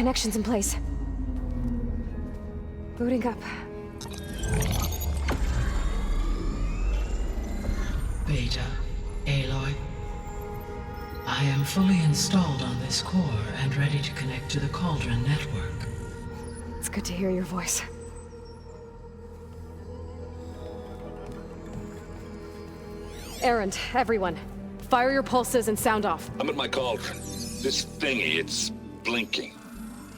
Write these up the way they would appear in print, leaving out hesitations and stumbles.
connections in place. Booting up. Beta, Aloy. I am fully installed on this core and ready to connect to the Cauldron network. It's good to hear your voice. Errand, everyone. Fire your pulses and sound off. I'm at my cauldron. This thingy, it's blinking.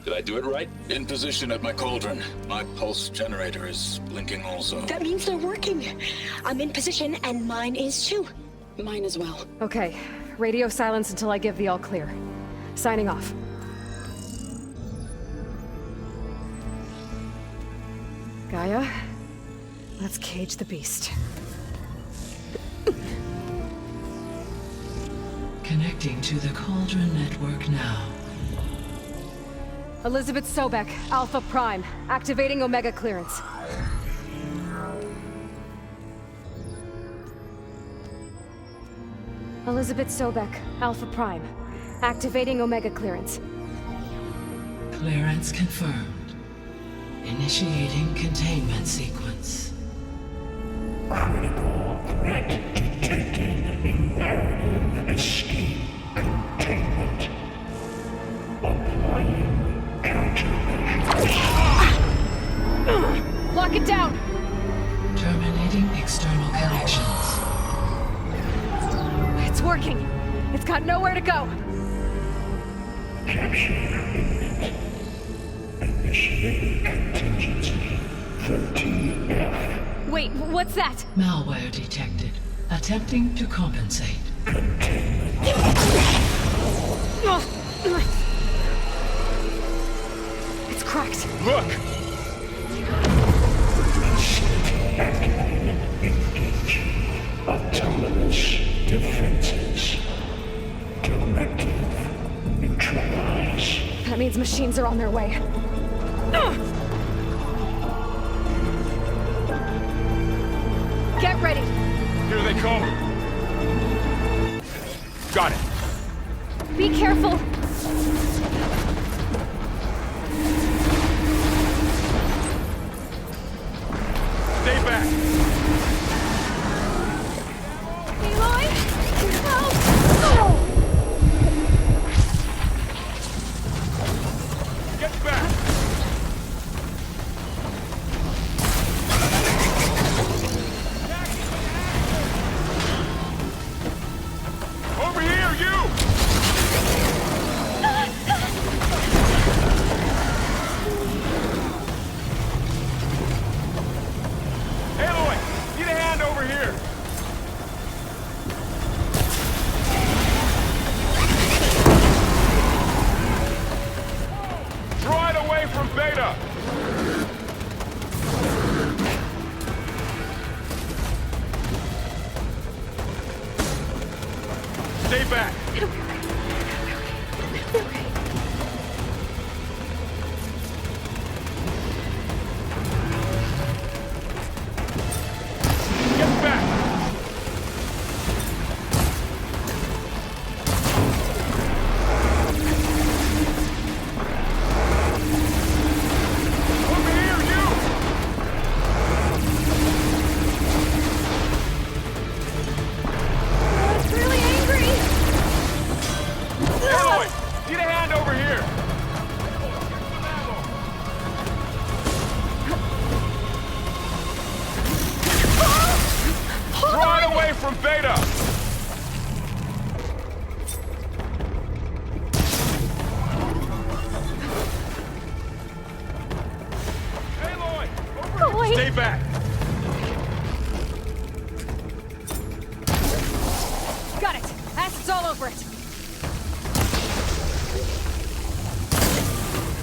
Did I do it right? In position at my cauldron. My pulse generator is blinking also. That means they're working. I'm in position and mine is too. Mine as well. Okay. Radio silence until I give the all clear. Signing off. Gaia, let's cage the beast. Connecting to the Cauldron network now. Elizabeth Sobek, Alpha Prime, activating Omega clearance. Elizabeth Sobek, Alpha Prime, activating Omega clearance. Clearance confirmed. Initiating containment sequence. Critical threat detected. Escape containment. Applying countermeasures. Lock it down! Terminating external connections. It's working. It's got nowhere to go. Capture imminent. Initiating contingency 13F. Wait, what's that? Malware detected. Attempting to compensate. Containment. It's cracked. Look! Facility activated. Engaging autonomous defenses. Directive neutralize. That means machines are on their way. Get ready. Here they come! Got it! Be careful. Stay back! Aloy! Help! Get back! Over here, you! Aloy, need a hand over here. Draw it away from Beta. Stay back. Get back. Over here, you! It's really angry. Aloy, need a hand over here. Draw it away from Beta. Aloy, over Wait. here. Stay back. Got it. Acid's all over it.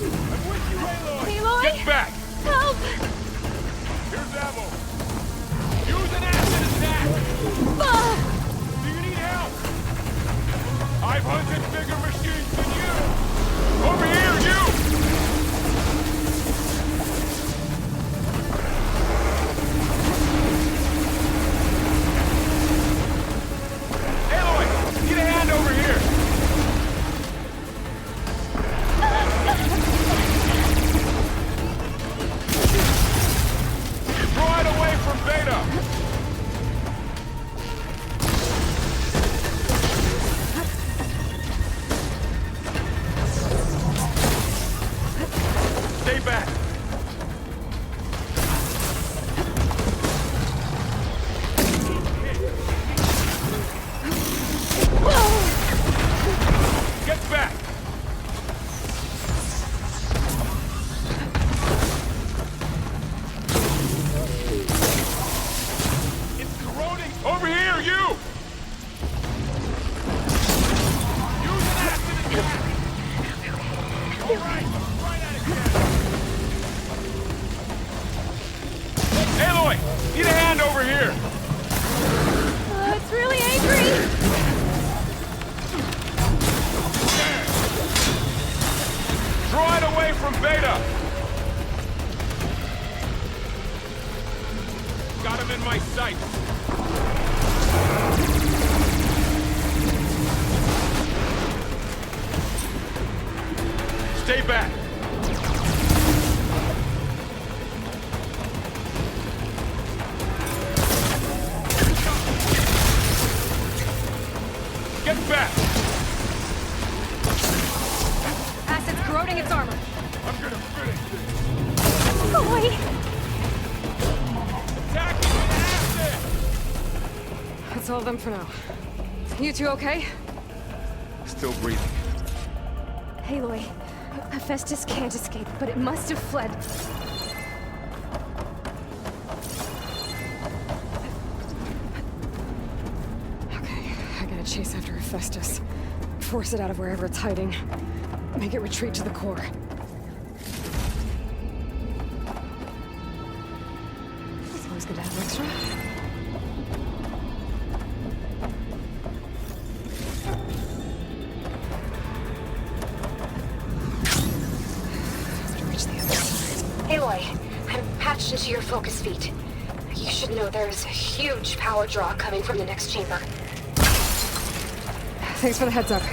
I'm with you, Aloy. Aloy? Get back. Help! Here's ammo. Use an acid attack. Ah! Do you need help? I've hunted bigger machines than you. Over here, you. Aloy, get a hand over here. Get a hand over here! It's really angry! Draw it away from Beta! Got him in my sights. Stay back. Get back. Acid's corroding its armor. I'm gonna finish this. Boy! Attacking with acid! That's all of them for now. You two okay? Still breathing. Aloy, Hephaestus can't escape, but it must have fled. Okay, I gotta chase after Hephaestus. Force it out of wherever it's hiding. Make it retreat to the core. It's always good to have extra. Aloy, I'm patched into your focus feed. You should know there's a huge power draw coming from the next chamber. Thanks for the heads up.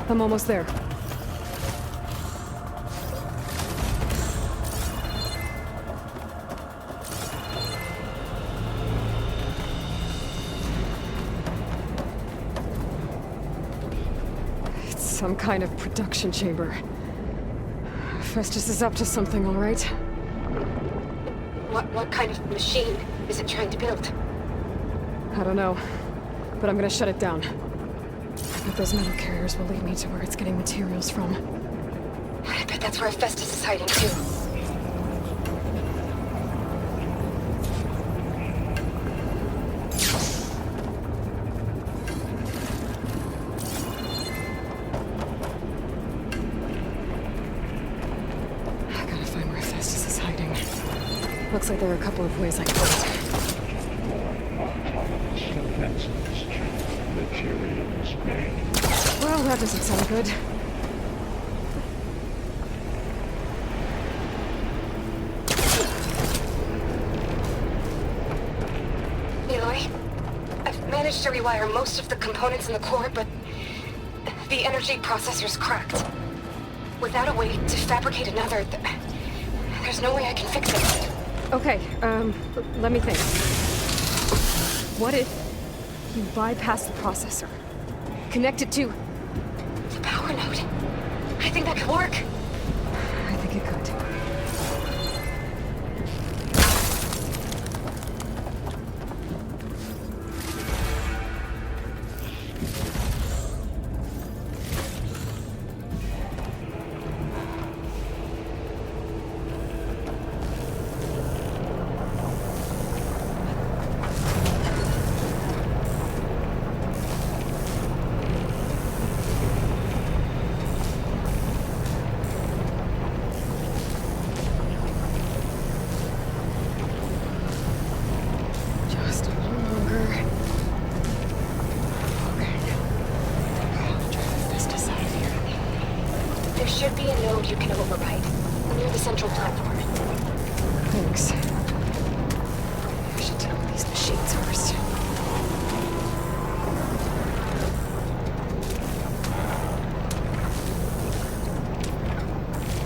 I'm almost there. It's some kind of production chamber. Festus is up to something, all right? What kind of machine is it trying to build? I don't know, but I'm gonna shut it down. I bet those metal carriers will lead me to where it's getting materials from. I bet that's where Festus is hiding too. I gotta find where Festus is hiding. Looks like there are a couple of ways I can do it. Defenses. Materials made. Well, that doesn't sound good. Aloy, I've managed to rewire most of the components in the core, but the energy processor's cracked. Without a way to fabricate another, there's no way I can fix it. Okay, let me think. What if you bypass the processor? Connect it to... The power node. I think that could work. I think it could. Just a little longer. Okay. I'll drive Festus out of here. There should be a node you can override near the central platform. Thanks. I should deal with these machines first.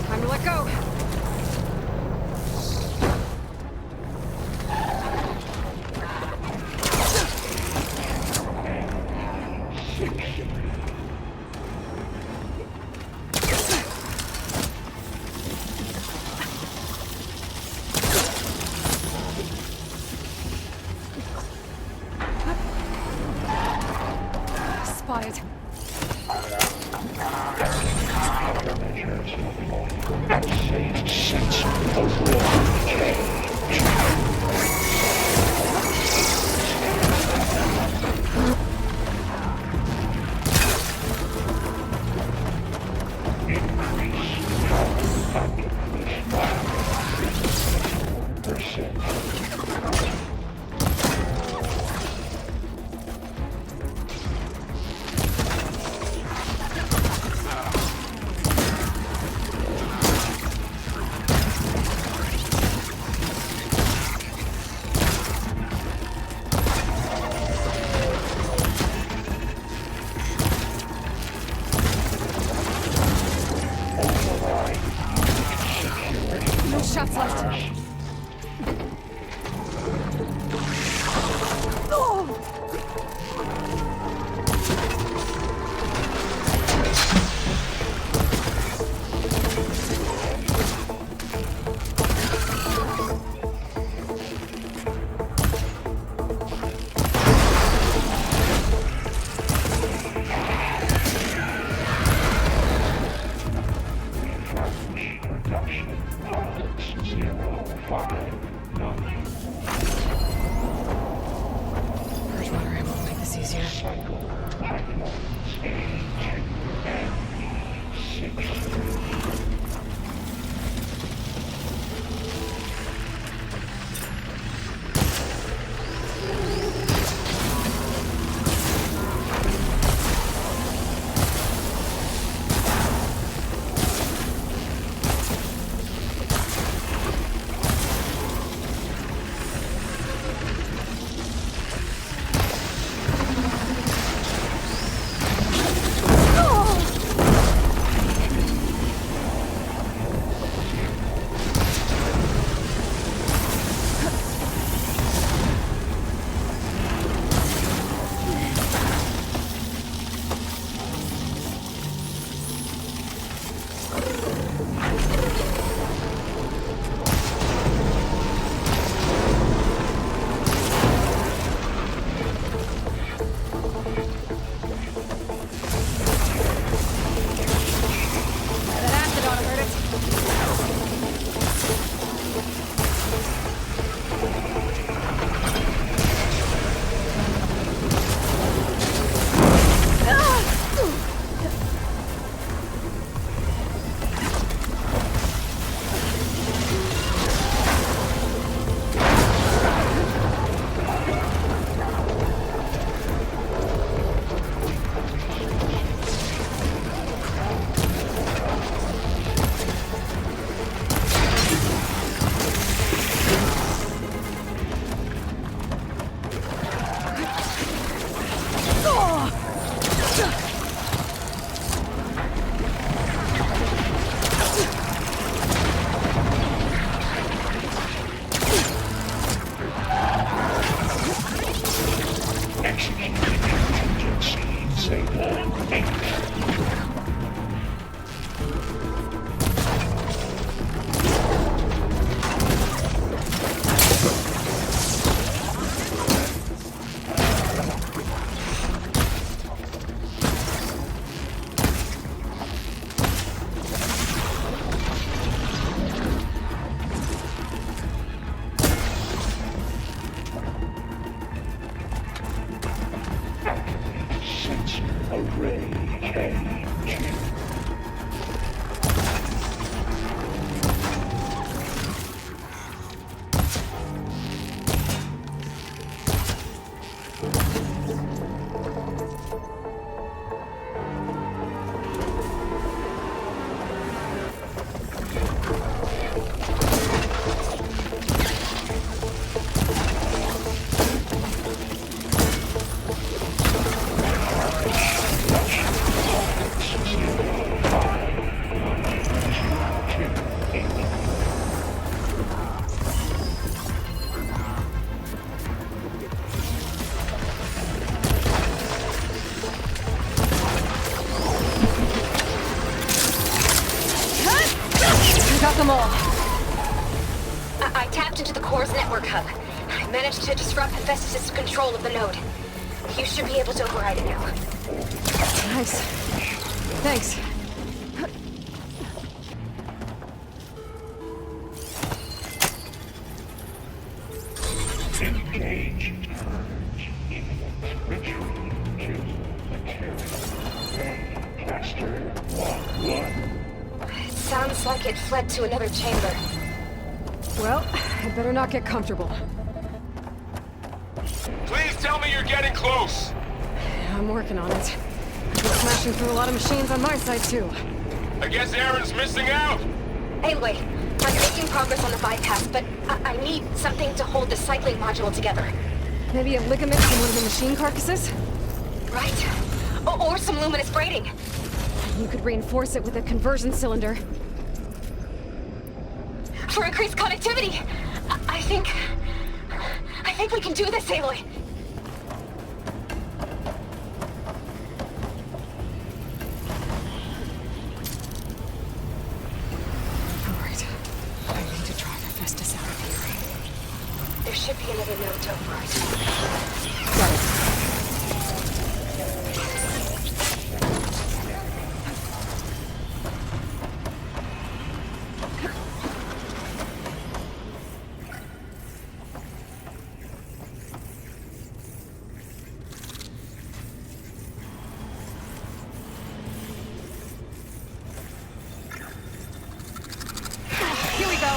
Time to let go. Spotted. Measures of longer unsafe sense of war decay. Increase power under this fire. 1%. No shots left. Bridgewater ammo will make this easier. I tapped into the core's network hub. I managed to disrupt Hephaestus' control of the node. You should be able to override it now. Nice. Thanks. Engage turns retreat to material. Caster 1-1. It sounds like it fled to another chamber. Well, I better not get comfortable. Please tell me you're getting close. I'm working on it. I've been smashing through a lot of machines on my side, too. I guess Aaron's missing out. Anyway, I'm making progress on the bypass, but I need something to hold the cycling module together. Maybe a ligament from one of the machine carcasses? Right. Or some luminous braiding. You could reinforce it with a conversion cylinder. for increased connectivity. I think we can do this, Aloy. All right. I need to try to fest us out of here. There should be another node to override. Got it. Here we go.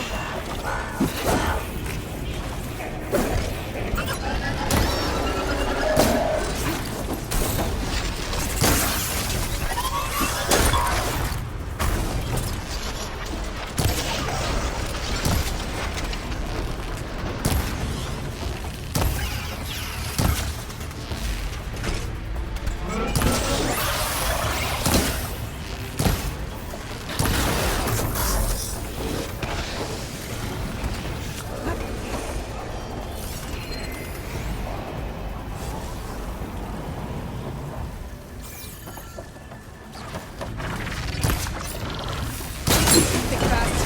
Think fast.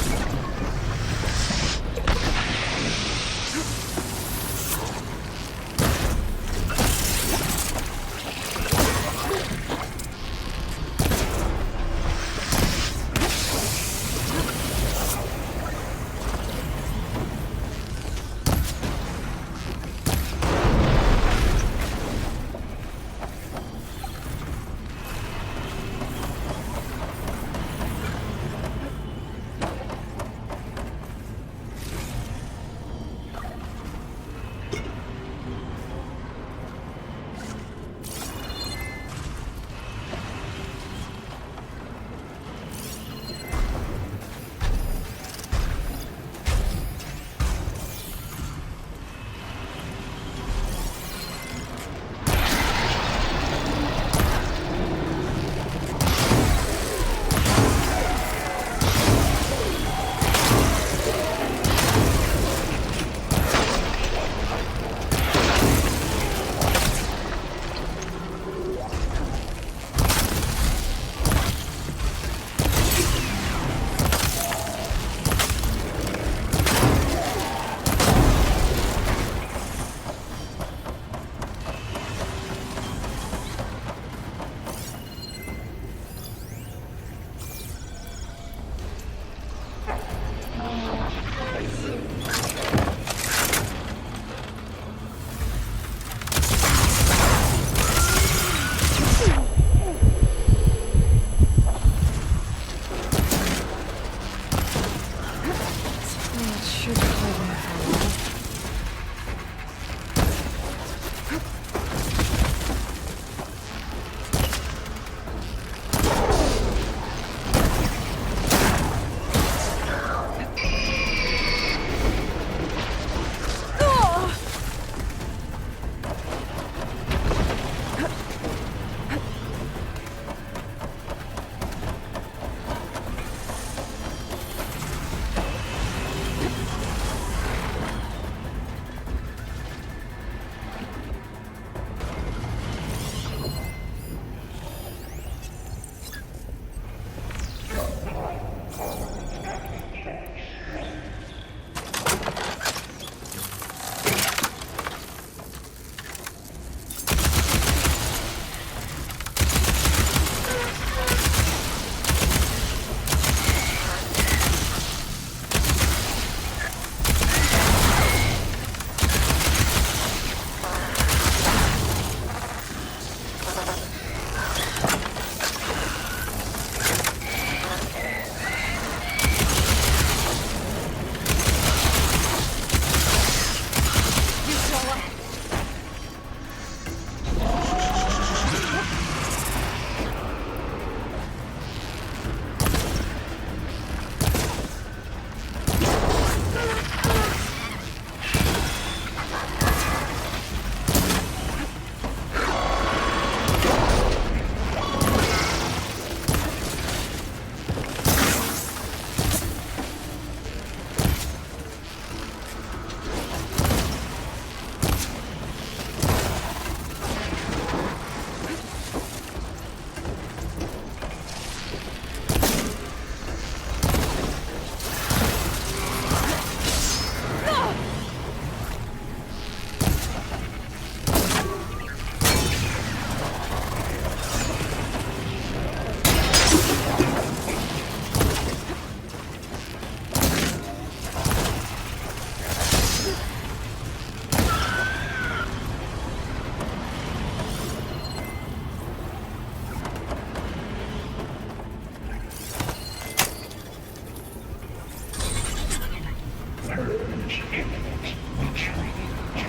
Passage imminent. Retreating to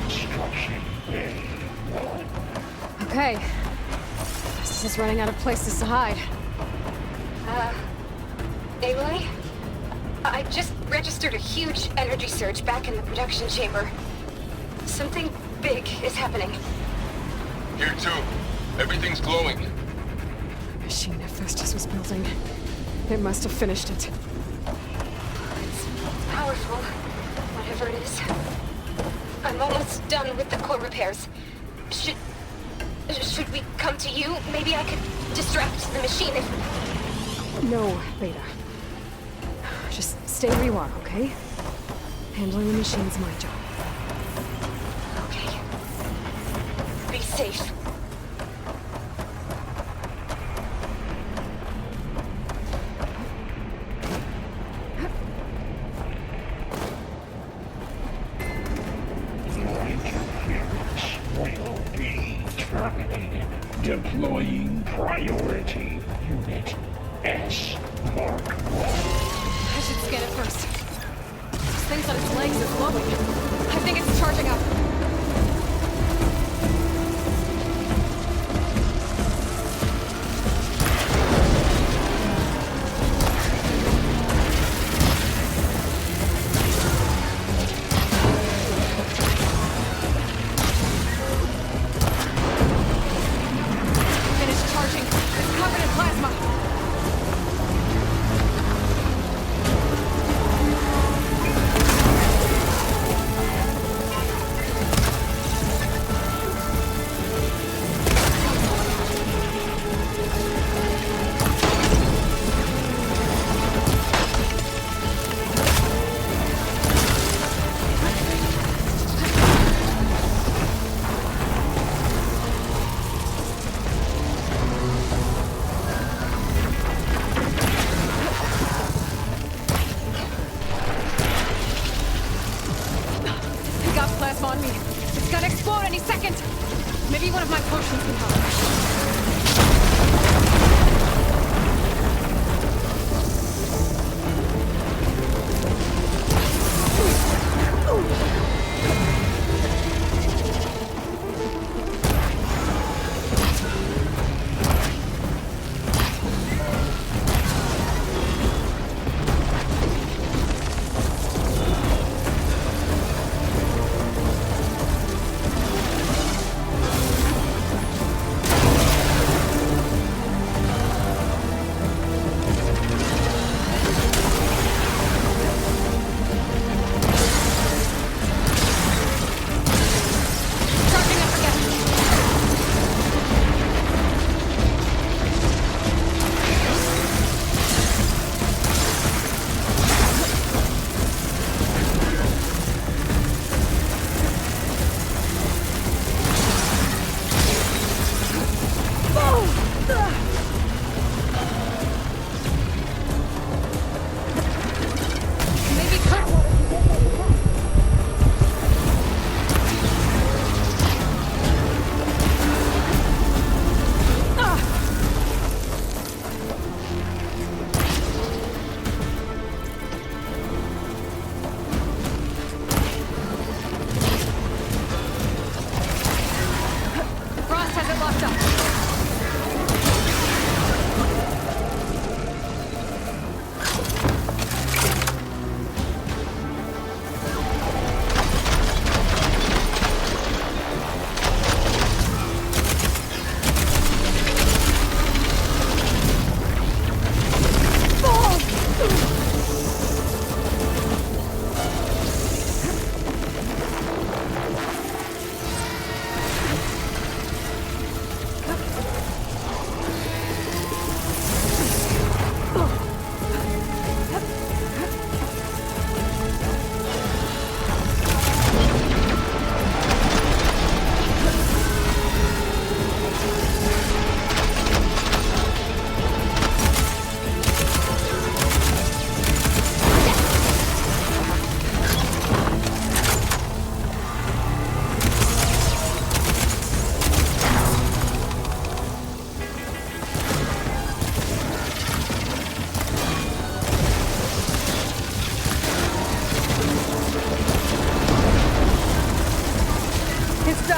construction bay 1. Okay. This is running out of places to hide. Aloy? I just registered a huge energy surge back in the production chamber. Something big is happening. Here too. Everything's glowing. The machine Hephaestus was building. It must have finished it. It's powerful, whatever it is. I'm almost done with the core repairs. Should we come to you? Maybe I could distract the machine if... No, Beta. Just stay where you are, okay? Handling the machine's my job. Okay. Be safe. Will be terminated. Deploying priority unit S Mark 1. I should scan it first. This thing's on its legs is glowing. I think it's charging up. Finished charging. It's covered in plasma. I got plasma on me. It's gonna explode any second. Maybe one of my potions can help.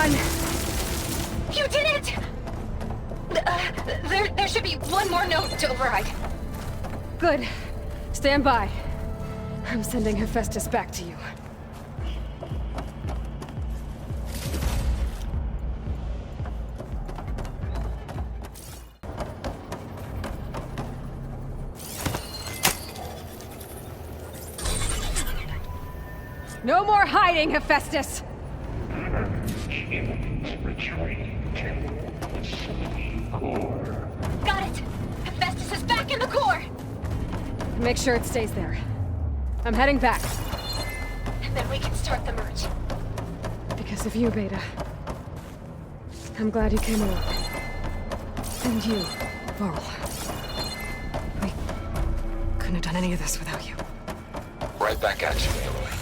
done. You did it! There should be one more note to override. Good. Stand by. I'm sending Hephaestus back to you. No more hiding, Hephaestus! Got it! Hephaestus is back in the core! Make sure it stays there. I'm heading back. And then we can start the merge. Because of you, Beta. I'm glad you came along. And you, Varl. We couldn't have done any of this without you. Right back at you, Aloy.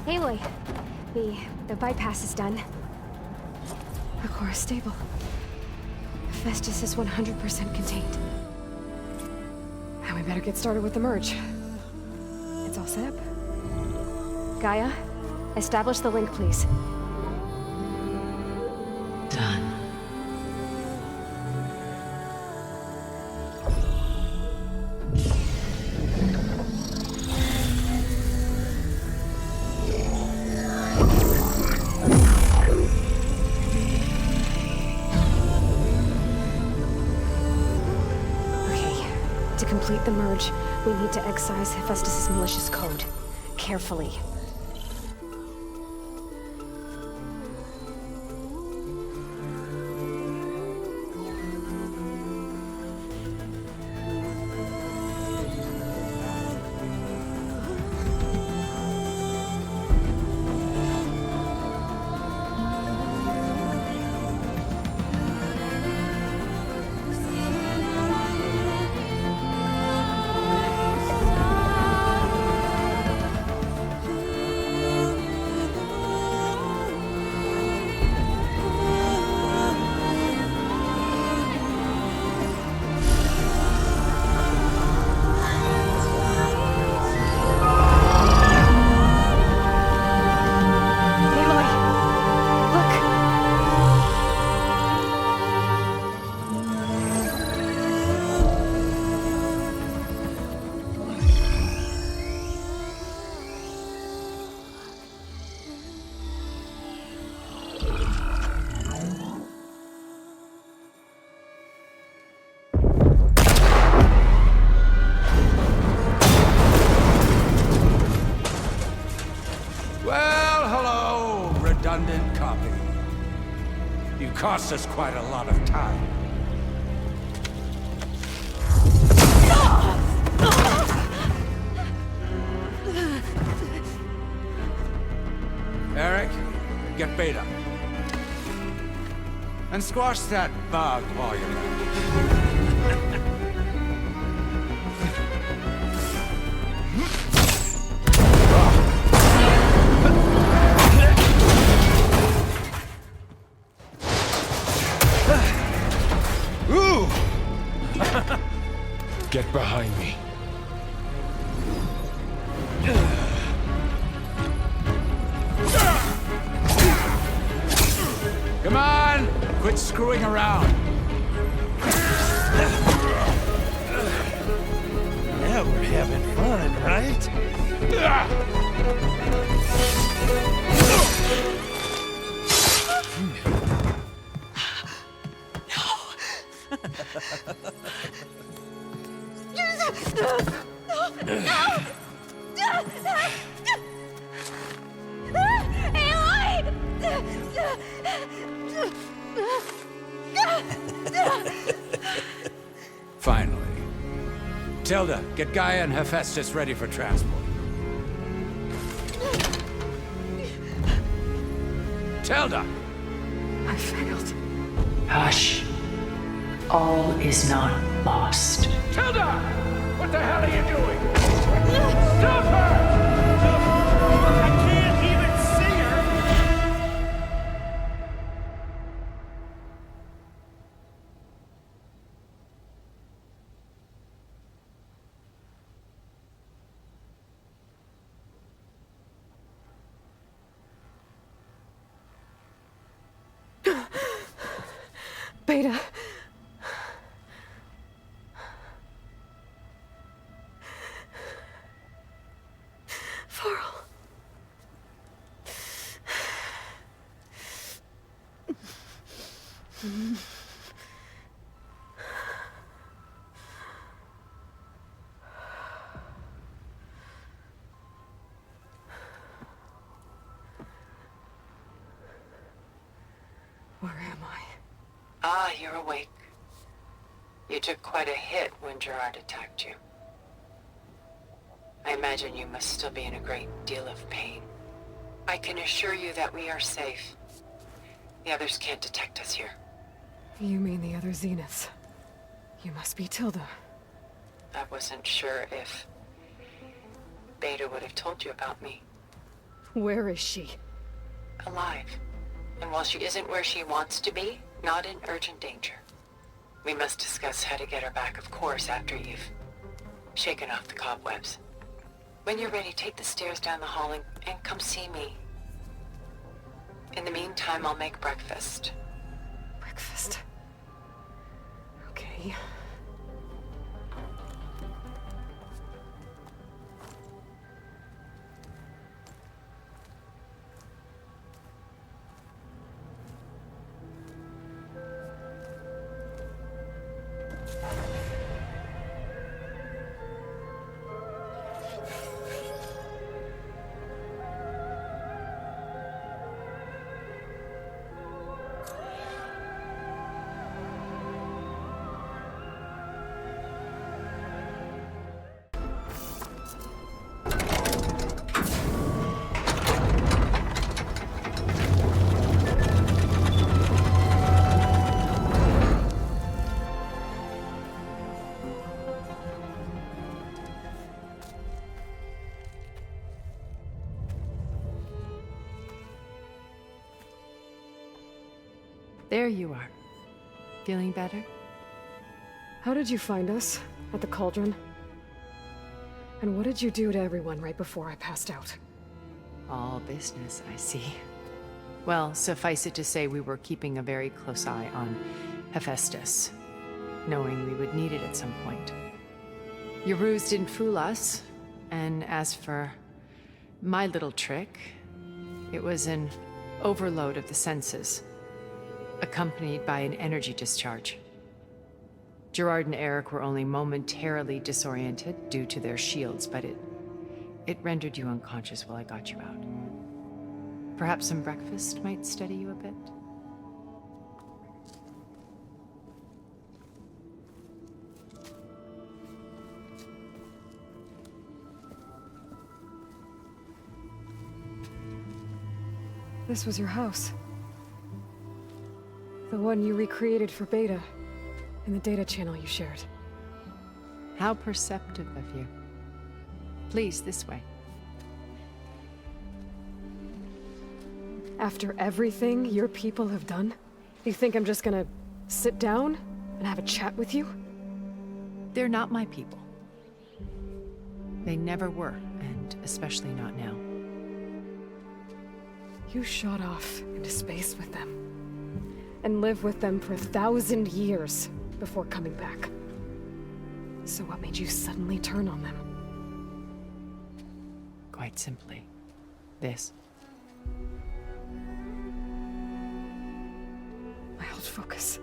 Aloy, the bypass is done. The core is stable. Hephaestus is 100% contained. Now we better get started with the merge. It's all set up. Gaia, establish the link, please. Done. To complete the merge, we need to excise Hephaestus' malicious code. Carefully. Redundant copy. You cost us quite a lot of time. Eric, get Beta. And squash that bug while you're at it. Get behind me. Come on! Quit screwing around. Now we're having fun, right? Finally. Tilda, get Gaia and Hephaestus ready for transport. Tilda! I failed. Hush. All is not lost. Tilda! What the hell are you doing? Stop her! I can't even see her! Beta. Varl. Where am I? Ah, you're awake. You took quite a hit when Gerard attacked you. I imagine you must still be in a great deal of pain. I can assure you that we are safe. The others can't detect us here. You mean the other Zeniths? You must be Tilda. I wasn't sure if Beta would have told you about me. Where is she? Alive. And while she isn't where she wants to be, not in urgent danger. We must discuss how to get her back, of course, after you've shaken off the cobwebs. When you're ready, take the stairs down the hall and come see me. In the meantime, I'll make breakfast. Breakfast. Okay. There you are. Feeling better? How did you find us? At the cauldron? And what did you do to everyone right before I passed out? All business, I see. Well, suffice it to say we were keeping a very close eye on Hephaestus, knowing we would need it at some point. Your ruse didn't fool us, and as for my little trick, it was an overload of the senses, accompanied by an energy discharge. Gerard and Eric were only momentarily disoriented due to their shields, but it rendered you unconscious while I got you out. Perhaps some breakfast might steady you a bit? This was your house. The one you recreated for Beta, in the data channel you shared. How perceptive of you. Please, this way. After everything your people have done, you think I'm just gonna sit down and have a chat with you? They're not my people. They never were, and especially not now. You shot off into space with them, and lived with them for 1,000 years before coming back. So what made you suddenly turn on them? Quite simply, this. My old focus.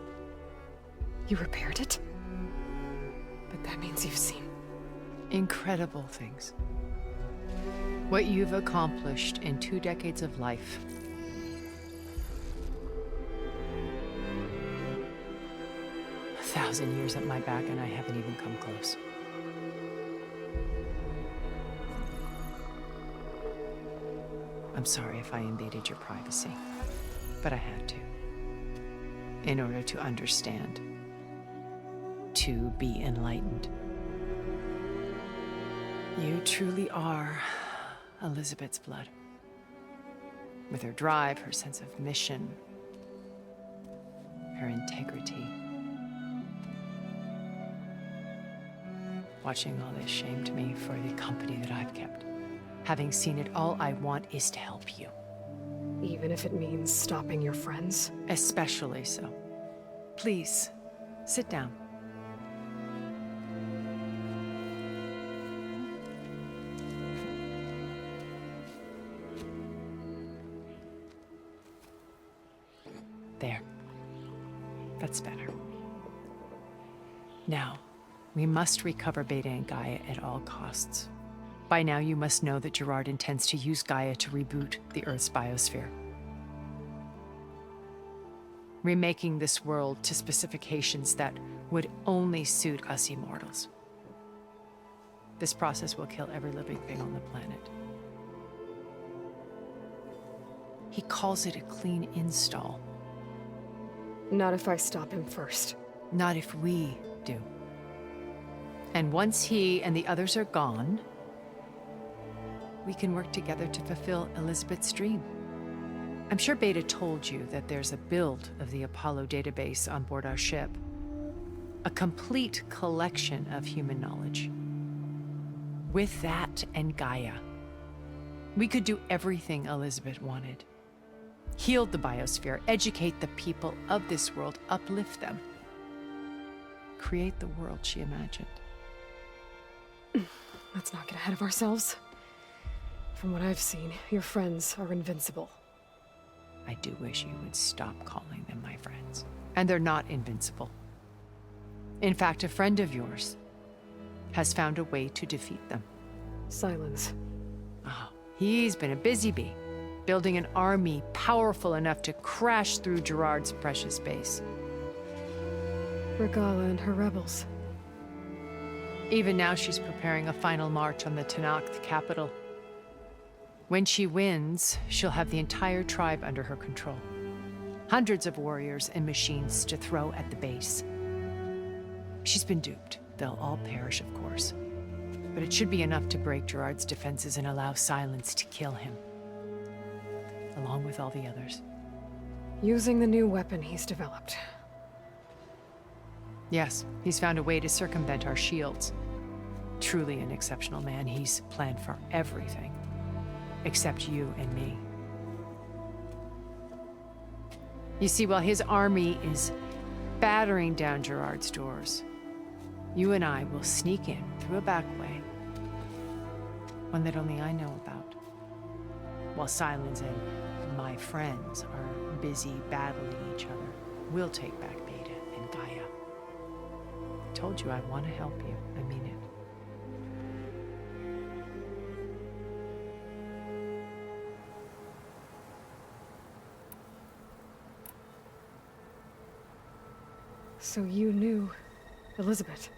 You repaired it? But that means you've seen incredible things. What you've accomplished in 2 decades of life. A 1,000 years at my back and I haven't even come close. I'm sorry if I invaded your privacy, but I had to. In order to understand. To be enlightened. You truly are Elizabeth's blood. With her drive, her sense of mission, her integrity. Watching all this shamed me for the company that I've kept. Having seen it, all I want is to help you. Even if it means stopping your friends? Especially so. Please, sit down. There. That's better. Now, we must recover Beta and Gaia at all costs. By now, you must know that Gerard intends to use Gaia to reboot the Earth's biosphere, remaking this world to specifications that would only suit us immortals. This process will kill every living thing on the planet. He calls it a clean install. Not if I stop him first. Not if we do. And once he and the others are gone, we can work together to fulfill Elizabeth's dream. I'm sure Beta told you that there's a build of the Apollo database on board our ship. A complete collection of human knowledge. With that and Gaia, we could do everything Elizabeth wanted. Heal the biosphere, educate the people of this world, uplift them. Create the world she imagined. Let's not get ahead of ourselves. From what I've seen, your friends are invincible. I do wish you would stop calling them my friends. And they're not invincible. In fact, a friend of yours has found a way to defeat them. Silence. Oh, he's been a busy bee, building an army powerful enough to crash through Gerard's precious base. Regala and her rebels. Even now, she's preparing a final march on the Tenakth capital. When she wins, she'll have the entire tribe under her control. Hundreds of warriors and machines to throw at the base. She's been duped. They'll all perish, of course. But it should be enough to break Gerard's defenses and allow Silence to kill him, along with all the others. Using the new weapon he's developed. Yes, he's found a way to circumvent our shields. Truly an exceptional man. He's planned for everything, except you and me. You see, while his army is battering down Gerard's doors, you and I will sneak in through a back way, one that only I know about, while Silence and my friends are busy battling each other. We'll take back Beta and Gaia. I told you I want to help you. I mean it. So you knew Elizabeth.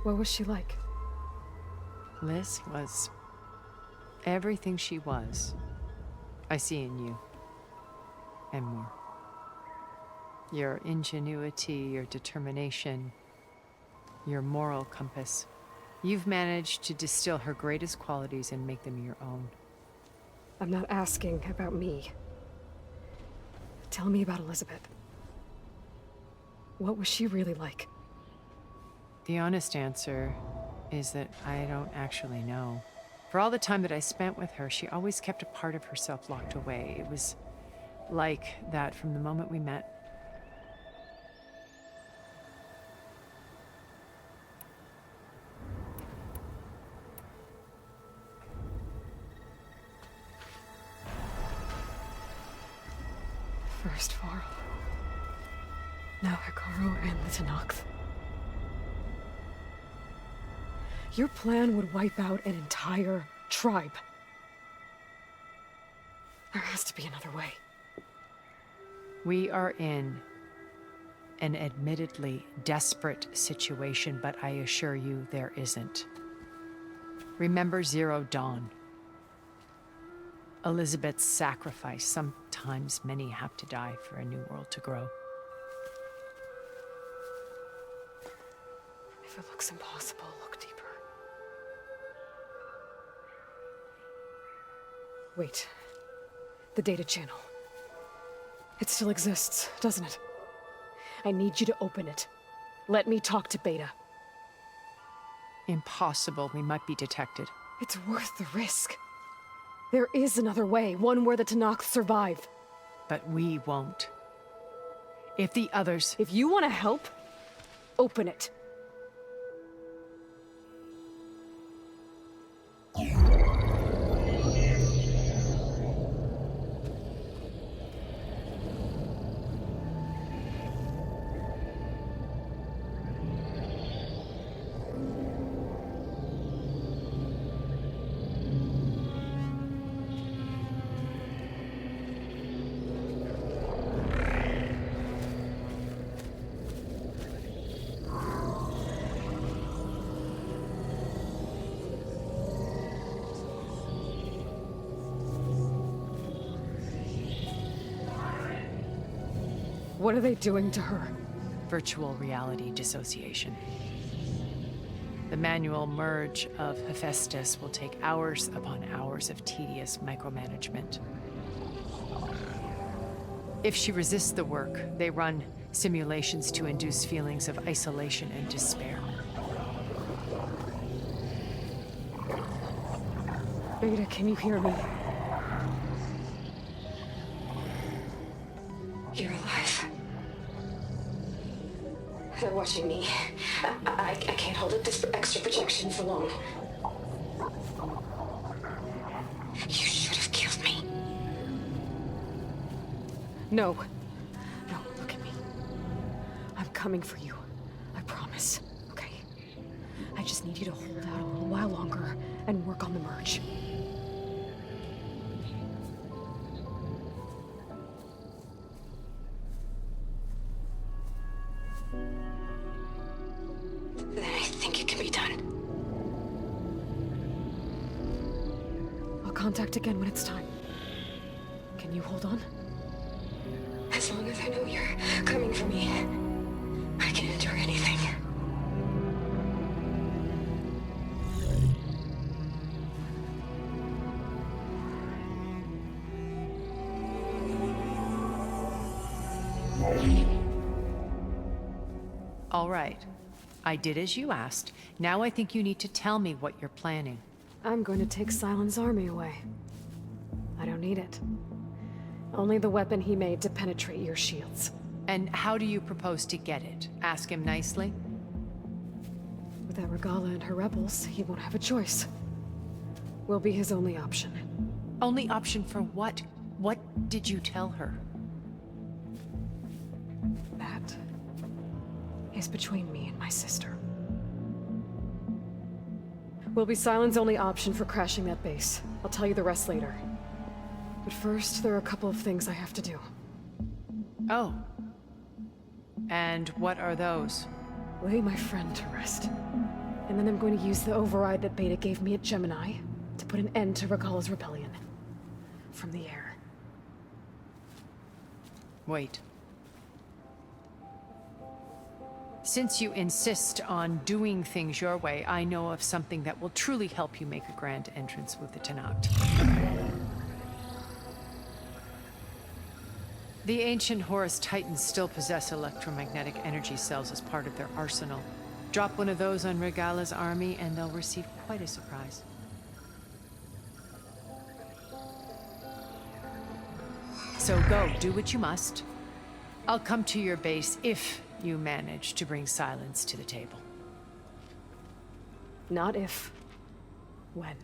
What was she like? Liz was everything she was. I see in you. And more. Your ingenuity, your determination, your moral compass. You've managed to distill her greatest qualities and make them your own. I'm not asking about me. Tell me about Elizabeth. What was she really like? The honest answer is that I don't actually know. For all the time that I spent with her, she always kept a part of herself locked away. It was like that from the moment we met. First Varl. Now Hikaru and the Tenakth. Your plan would wipe out an entire tribe. There has to be another way. We are in an admittedly desperate situation, but I assure you there isn't. Remember Zero Dawn. Elizabeth's sacrifice. Sometimes many have to die for a new world to grow. If it looks impossible, look deeper. Wait. The data channel. It still exists, doesn't it? I need you to open it. Let me talk to Beta. Impossible. We might be detected. It's worth the risk. There is another way, one where the Tenakth survive. But we won't. If the others... If you want to help, open it. What are they doing to her? Virtual reality dissociation. The manual merge of Hephaestus will take hours upon hours of tedious micromanagement. If she resists the work, they run simulations to induce feelings of isolation and despair. Beta, can you hear me? You're alive. They're watching me. I can't hold up this extra projection for long. You should have killed me. No. No, look at me. I'm coming for you. I promise. Okay? I just need you to hold out a little while longer and work on the merge. Then I think it can be done. I'll contact again when it's time. Can you hold on? As long as I know you're coming for me, I can endure anything. All right. I did as you asked. Now I think you need to tell me what you're planning. I'm going to take Silent's army away. I don't need it. Only the weapon he made to penetrate your shields. And how do you propose to get it? Ask him nicely? Without Regala and her rebels, he won't have a choice. We'll be his only option. Only option for what? What did you tell her? That is between me and my sister. Will be Silent's only option for crashing that base. I'll tell you the rest later. But first, there are a couple of things I have to do. Oh. And what are those? Lay my friend to rest. And then I'm going to use the override that Beta gave me at Gemini to put an end to Regala's rebellion. From the air. Wait. Since you insist on doing things your way, I know of something that will truly help you make a grand entrance with the Tenakt. The ancient Horus Titans still possess electromagnetic energy cells as part of their arsenal. Drop one of those on Regala's army and they'll receive quite a surprise. So go, do what you must. I'll come to your base if you manage to bring Silence to the table. Not if. When.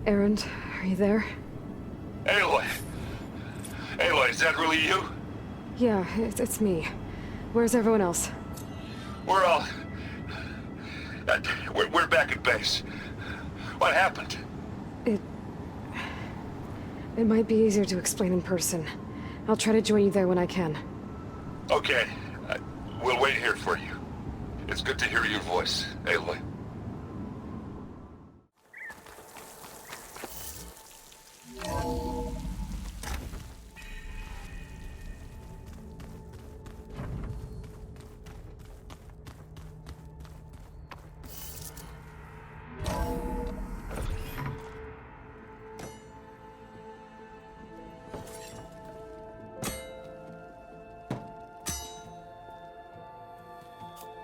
Erend, are you there? Aloy! Aloy, is that really you? Yeah, it's me. Where's everyone else? We're all... We're back at base. What happened? It might be easier to explain in person. I'll try to join you there when I can. Okay. We'll wait here for you. It's good to hear your voice, Aloy.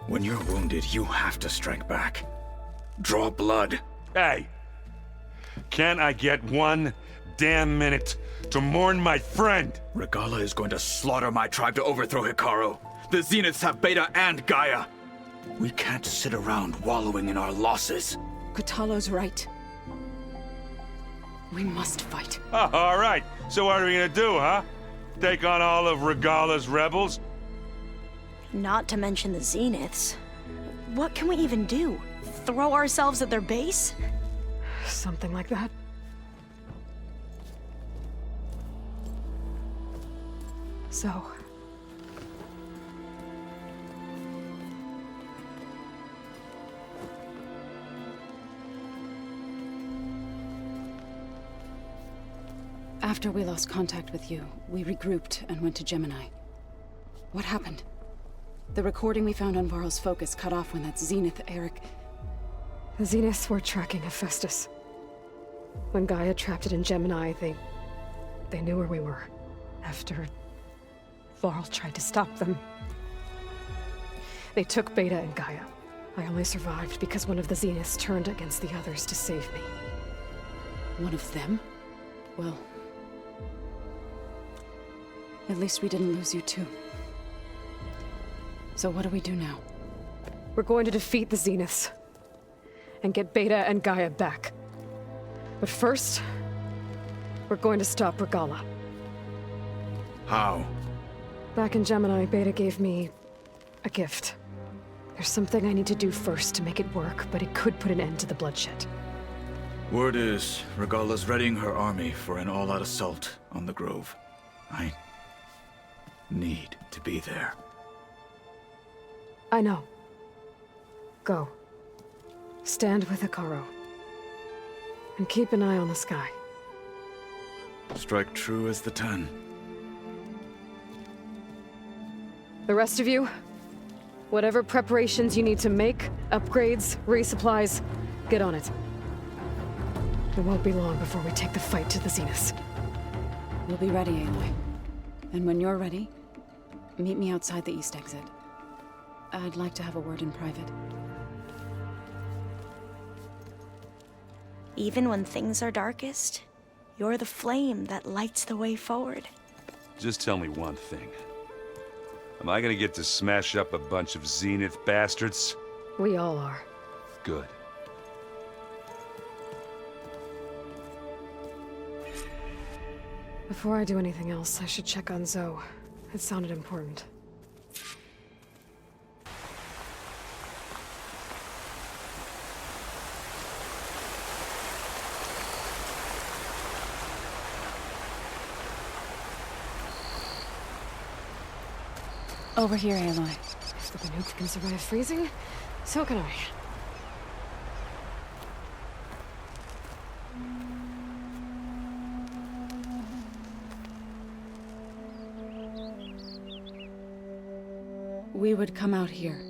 When you're wounded, you have to strike back. Draw blood. Hey, Can't I get one damn minute to mourn my friend? Regala is going to slaughter my tribe to overthrow Hikaru. The Zeniths have Beta and Gaia. We can't sit around wallowing in our losses. Kotallo's right. We must fight. Oh, all right. So what are we gonna do, huh? Take on all of Regala's rebels? Not to mention the Zeniths. What can we even do? Throw ourselves at their base? Something like that. So... After we lost contact with you, we regrouped and went to Gemini. What happened? The recording we found on Varl's focus cut off when that Zenith, Eric... The Zeniths were tracking Hephaestus. When Gaia trapped it in Gemini, they knew where we were. After... Varl tried to stop them. They took Beta and Gaia. I only survived because one of the Zeniths turned against the others to save me. One of them? Well... At least we didn't lose you too. So what do we do now? We're going to defeat the Zeniths. And get Beta and Gaia back. But first... we're going to stop Regala. How? Back in Gemini, Beta gave me... a gift. There's something I need to do first to make it work, but it could put an end to the bloodshed. Word is, Regala's readying her army for an all-out assault on the Grove. I... need to be there. I know. Go. Stand with Hikaru. And keep an eye on the sky. Strike true as the 10. The rest of you, whatever preparations you need to make, upgrades, resupplies, get on it. It won't be long before we take the fight to the Zeniths. We'll be ready, Aloy. And when you're ready, meet me outside the east exit. I'd like to have a word in private. Even when things are darkest, you're the flame that lights the way forward. Just tell me one thing. Am I gonna get to smash up a bunch of Zenith bastards? We all are. Good. Before I do anything else, I should check on Zoe. It sounded important. Over here, Aloy. If the Banuk can survive freezing, so can I. We would come out here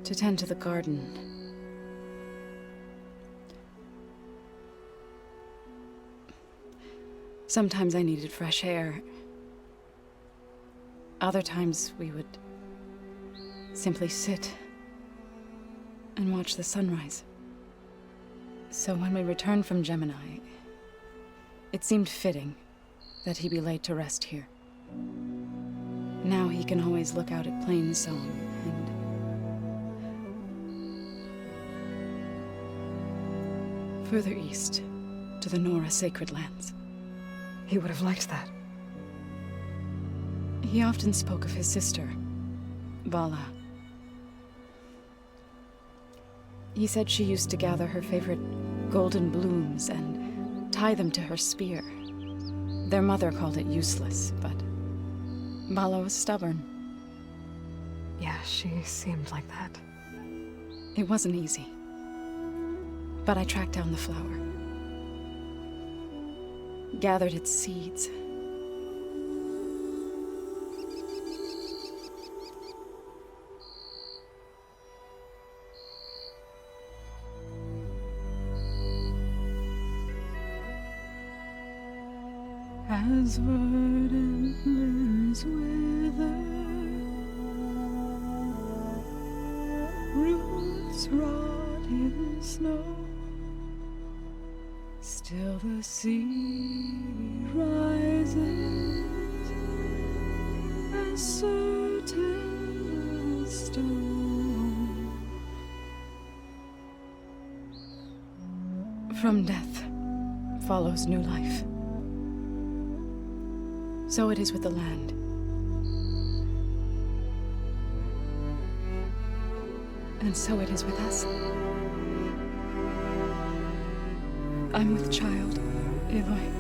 to tend to the garden. Sometimes I needed fresh air. Other times we would simply sit and watch the sunrise. So when we returned from Gemini, it seemed fitting that he be laid to rest here. Now he can always look out at Plain Song and further east to the Nora Sacred Lands. He would have liked that. He often spoke of his sister, Bala. He said she used to gather her favorite golden blooms and tie them to her spear. Their mother called it useless, but Bala was stubborn. Yeah, she seemed like that. It wasn't easy. But I tracked down the flower. Gathered its seeds. As verdant leaves wither, roots rot in snow, till the sea rises as certain as stone. From death follows new life. So it is with the land. And so it is with us. I'm with child, Aloy.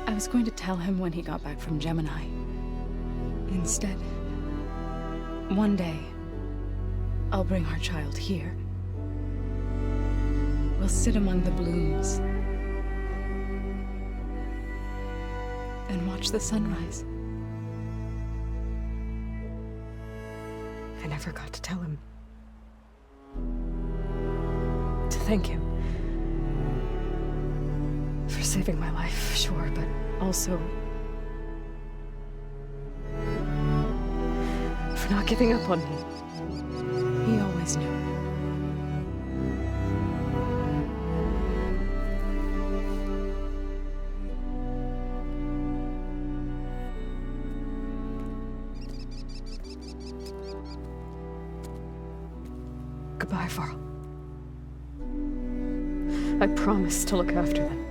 I was going to tell him when he got back from Gemini. Instead, one day, I'll bring our child here. We'll sit among the blooms and watch the sunrise. I never got to tell him. To thank him. For saving my life, sure, but also for not giving up on me. He always knew. Goodbye, Varl. I promise to look after them.